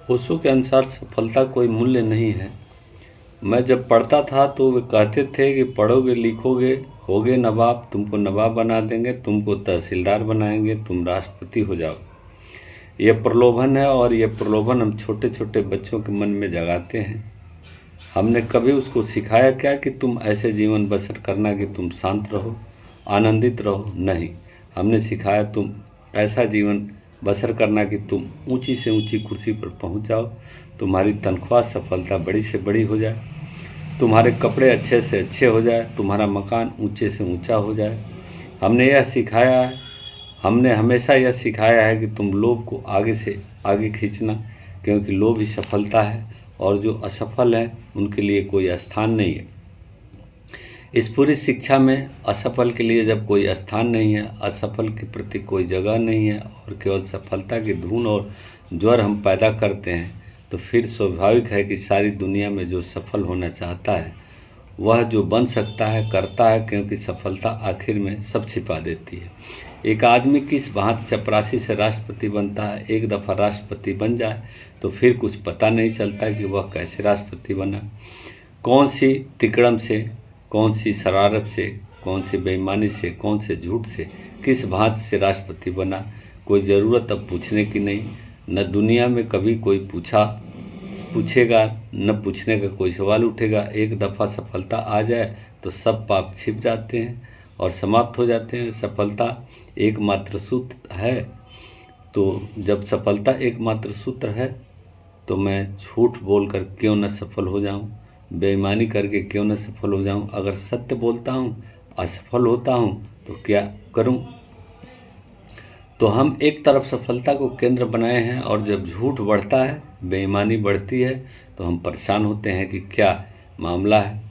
ओशो के अनुसार सफलता कोई मूल्य नहीं है। मैं जब पढ़ता था तो वे कहते थे कि पढ़ोगे लिखोगे होगे नवाब, तुमको नवाब बना देंगे, तुमको तहसीलदार बनाएंगे, तुम राष्ट्रपति हो जाओ। यह प्रलोभन है और यह प्रलोभन हम छोटे छोटे बच्चों के मन में जगाते हैं। हमने कभी उसको सिखाया क्या कि तुम ऐसे जीवन बसर करना कि तुम शांत रहो, आनंदित रहो? नहीं, हमने सिखाया तुम ऐसा जीवन बसर करना कि तुम ऊंची से ऊंची कुर्सी पर पहुंच जाओ, तुम्हारी तनख्वाह सफलता बड़ी से बड़ी हो जाए, तुम्हारे कपड़े अच्छे से अच्छे हो जाए, तुम्हारा मकान ऊंचे से ऊंचा हो जाए। हमने यह सिखाया है, हमने हमेशा यह सिखाया है कि तुम लोभ को आगे से आगे खींचना, क्योंकि लोभ ही सफलता है और जो असफल हैं उनके लिए कोई स्थान नहीं है। इस पूरी शिक्षा में असफल के लिए जब कोई स्थान नहीं है, असफल के प्रति कोई जगह नहीं है और केवल सफलता की धुन और ज्वर हम पैदा करते हैं, तो फिर स्वाभाविक है कि सारी दुनिया में जो सफल होना चाहता है वह जो बन सकता है करता है, क्योंकि सफलता आखिर में सब छिपा देती है। एक आदमी किस भांति चपरासी से राष्ट्रपति बनता है, एक दफ़ा राष्ट्रपति बन जाए तो फिर कुछ पता नहीं चलता कि वह कैसे राष्ट्रपति बना, कौन सी तिकड़म से, कौन सी शरारत से, कौन सी बेईमानी से, कौन से झूठ से, किस भांति से राष्ट्रपति बना। कोई ज़रूरत अब पूछने की नहीं, न दुनिया में कभी कोई पूछेगा, न पूछने का कोई सवाल उठेगा। एक दफ़ा सफलता आ जाए तो सब पाप छिप जाते हैं और समाप्त हो जाते हैं। सफलता एकमात्र सूत्र है, तो जब सफलता एकमात्र सूत्र है तो मैं झूठ बोलकर क्यों न सफल हो जाऊं, बेईमानी करके क्यों न सफल हो जाऊं। अगर सत्य बोलता हूं, असफल होता हूं तो क्या करूं? तो हम एक तरफ सफलता को केंद्र बनाए हैं और जब झूठ बढ़ता है, बेईमानी बढ़ती है, तो हम परेशान होते हैं कि क्या मामला है।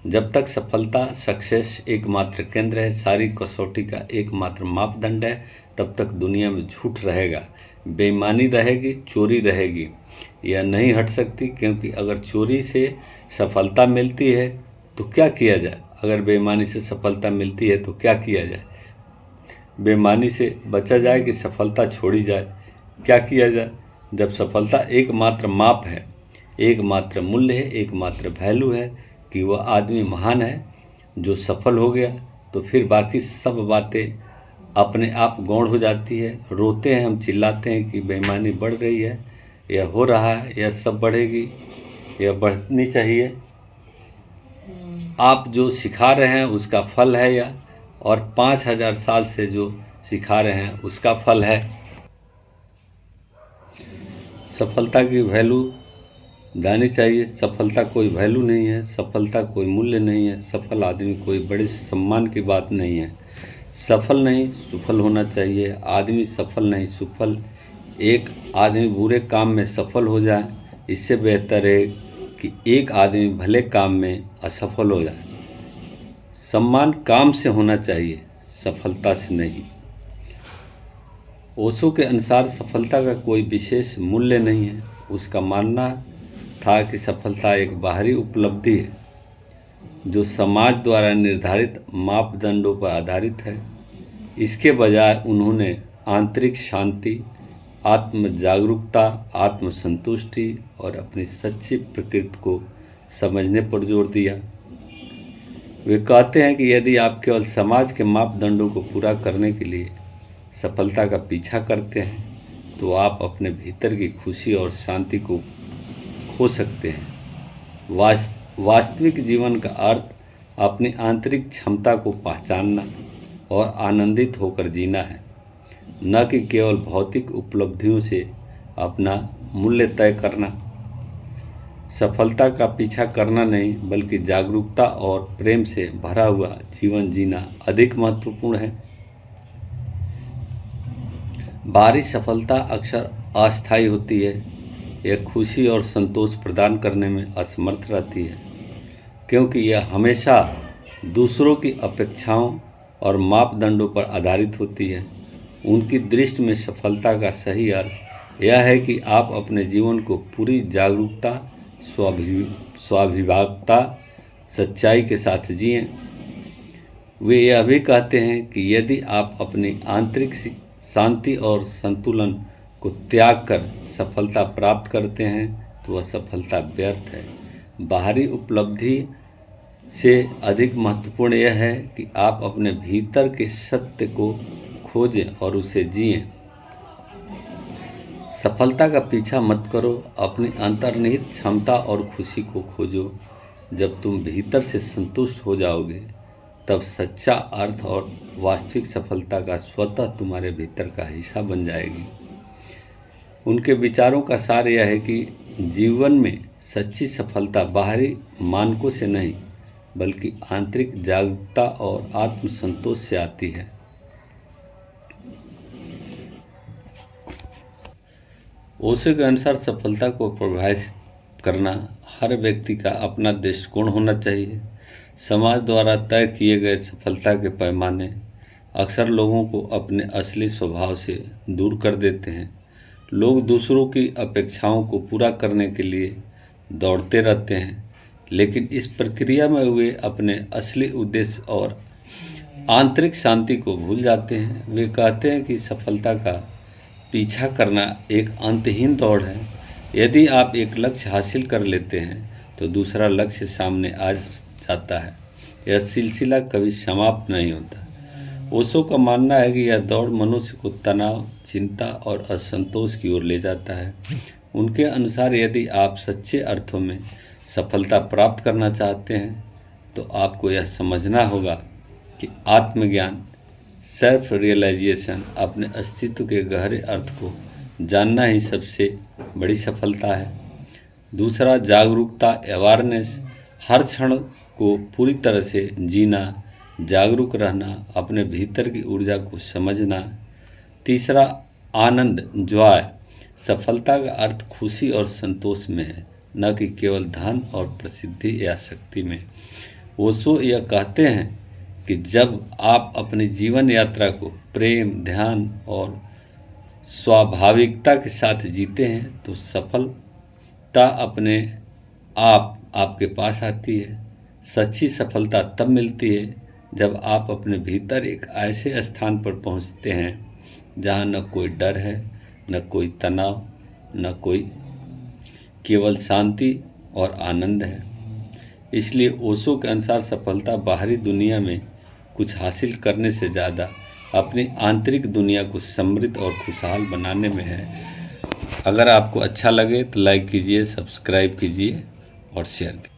जब तक सफलता सक्सेस एकमात्र केंद्र है, सारी कसौटी का एकमात्र मापदंड है, तब तक दुनिया में झूठ रहेगा, बेईमानी रहेगी, चोरी रहेगी। यह नहीं हट सकती, क्योंकि अगर चोरी से सफलता मिलती है तो क्या किया जाए, अगर बेईमानी से सफलता मिलती है तो क्या किया जाए, बेईमानी से बचा जाए कि सफलता छोड़ी जाए, क्या किया जाए। जब सफलता एकमात्र माप है, एकमात्र मूल्य है, एकमात्र वैल्यू है कि वह आदमी महान है जो सफल हो गया, तो फिर बाकी सब बातें अपने आप गौण हो जाती है। रोते हैं हम, चिल्लाते हैं कि बेईमानी बढ़ रही है, यह हो रहा है, यह सब बढ़ेगी, यह बढ़नी चाहिए। आप जो सिखा रहे हैं उसका फल है यह, और 5000 साल से जो सिखा रहे हैं उसका फल है। सफलता की वैल्यू जानी चाहिए। सफलता कोई वैल्यू नहीं है, सफलता कोई मूल्य नहीं है, सफल आदमी कोई बड़े सम्मान की बात नहीं है। सफल नहीं सुफल होना चाहिए, आदमी सफल नहीं सुफल। एक आदमी बुरे काम में सफल हो जाए, इससे बेहतर है कि एक आदमी भले काम में असफल हो जाए। सम्मान काम से होना चाहिए, सफलता से नहीं। ओशो के अनुसार सफलता का कोई विशेष मूल्य नहीं है। उसका मानना था कि सफलता एक बाहरी उपलब्धि है जो समाज द्वारा निर्धारित मापदंडों पर आधारित है। इसके बजाय उन्होंने आंतरिक शांति, आत्म जागरूकता, आत्म संतुष्टि और अपनी सच्ची प्रकृति को समझने पर जोर दिया। वे कहते हैं कि यदि आप केवल समाज के मापदंडों को पूरा करने के लिए सफलता का पीछा करते हैं तो आप अपने भीतर की खुशी और शांति को खो सकते हैं। वास्तविक जीवन का अर्थ अपनी आंतरिक क्षमता को पहचानना और आनंदित होकर जीना है, न कि केवल भौतिक उपलब्धियों से अपना मूल्य तय करना। सफलता का पीछा करना नहीं, बल्कि जागरूकता और प्रेम से भरा हुआ जीवन जीना अधिक महत्वपूर्ण है। बाहरी सफलता अक्सर अस्थायी होती है। यह खुशी और संतोष प्रदान करने में असमर्थ रहती है, क्योंकि यह हमेशा दूसरों की अपेक्षाओं और मापदंडों पर आधारित होती है। उनकी दृष्टि में सफलता का सही अर्थ यह है कि आप अपने जीवन को पूरी जागरूकता, स्वाभिमानता, सच्चाई के साथ जिएं। वे यह भी कहते हैं कि यदि आप अपनी आंतरिक शांति और संतुलन को त्याग कर सफलता प्राप्त करते हैं तो वह सफलता व्यर्थ है। बाहरी उपलब्धि से अधिक महत्वपूर्ण यह है कि आप अपने भीतर के सत्य को खोजें और उसे जिएं। सफलता का पीछा मत करो, अपनी अंतर्निहित क्षमता और खुशी को खोजो। जब तुम भीतर से संतुष्ट हो जाओगे तब सच्चा अर्थ और वास्तविक सफलता का स्वतः तुम्हारे भीतर का हिस्सा बन जाएगी। उनके विचारों का सार यह है कि जीवन में सच्ची सफलता बाहरी मानकों से नहीं बल्कि आंतरिक जागरूकता और आत्मसंतोष से आती है। ओशो के अनुसार सफलता को परिभाषित करना हर व्यक्ति का अपना दृष्टिकोण होना चाहिए। समाज द्वारा तय किए गए सफलता के पैमाने अक्सर लोगों को अपने असली स्वभाव से दूर कर देते हैं। लोग दूसरों की अपेक्षाओं को पूरा करने के लिए दौड़ते रहते हैं, लेकिन इस प्रक्रिया में वे अपने असली उद्देश्य और आंतरिक शांति को भूल जाते हैं। वे कहते हैं कि सफलता का पीछा करना एक अंतहीन दौड़ है। यदि आप एक लक्ष्य हासिल कर लेते हैं तो दूसरा लक्ष्य सामने आ जाता है। यह सिलसिला कभी समाप्त नहीं होता। ओशो का मानना है कि यह दौड़ मनुष्य को तनाव, चिंता और असंतोष की ओर ले जाता है। उनके अनुसार यदि आप सच्चे अर्थों में सफलता प्राप्त करना चाहते हैं तो आपको यह समझना होगा कि आत्मज्ञान, सेल्फ रियलाइजेशन, अपने अस्तित्व के गहरे अर्थ को जानना ही सबसे बड़ी सफलता है। दूसरा, जागरूकता, अवेयरनेस, हर क्षण को पूरी तरह से जीना, जागरूक रहना, अपने भीतर की ऊर्जा को समझना। तीसरा, आनंद, जॉय, सफलता का अर्थ खुशी और संतोष में है, न कि केवल धन और प्रसिद्धि या शक्ति में। ओशो यह कहते हैं कि जब आप अपनी जीवन यात्रा को प्रेम, ध्यान और स्वाभाविकता के साथ जीते हैं तो सफलता अपने आप आपके पास आती है। सच्ची सफलता तब मिलती है जब आप अपने भीतर एक ऐसे स्थान पर पहुंचते हैं जहां न कोई डर है, न कोई तनाव, न कोई, केवल शांति और आनंद है। इसलिए ओशो के अनुसार सफलता बाहरी दुनिया में कुछ हासिल करने से ज़्यादा अपनी आंतरिक दुनिया को समृद्ध और खुशहाल बनाने में है। अगर आपको अच्छा लगे तो लाइक कीजिए, सब्सक्राइब कीजिए और शेयर कीजिए।